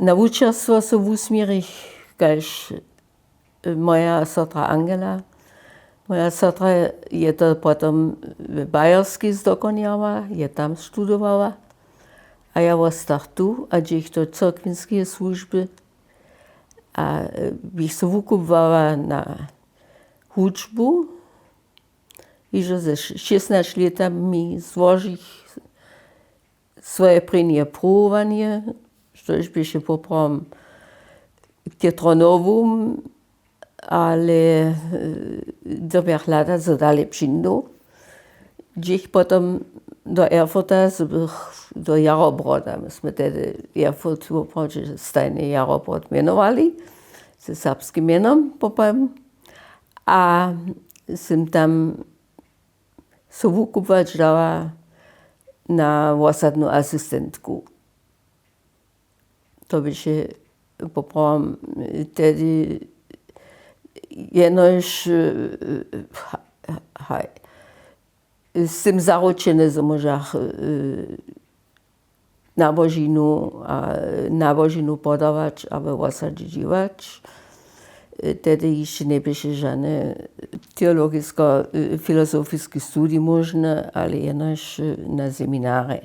na wučerstvo so v usmjerih, kaž moja sotra Angela. Moja sotra je to potom v Bajerski zdokonjała, je tam studovala. A ja ostach tu, a dziś do cyrkwinskiej służby. A bych se wukupowała na hudžbu. I że ze 16 latami złożyć swoje prynje próbowanie, što już by się poprom Tietronowum, ale do bych lata zadali przyjdą. Dziś potem do Erfurta, do Jarobroda. Myśmy wtedy Erfurt woprawdzie stajny Jarobrod mianowali, ze serbskim mianom poprawem. A jsem tam se wukupować dała na osadną asystentku. To by się poprawem wtedy jenoż z tym zaručene, że może nabožinu podawać, aby osadziwać. Wtedy jeszcze nie było żadne teologisko-filozoficzne studii możne, ale jenoż na seminary.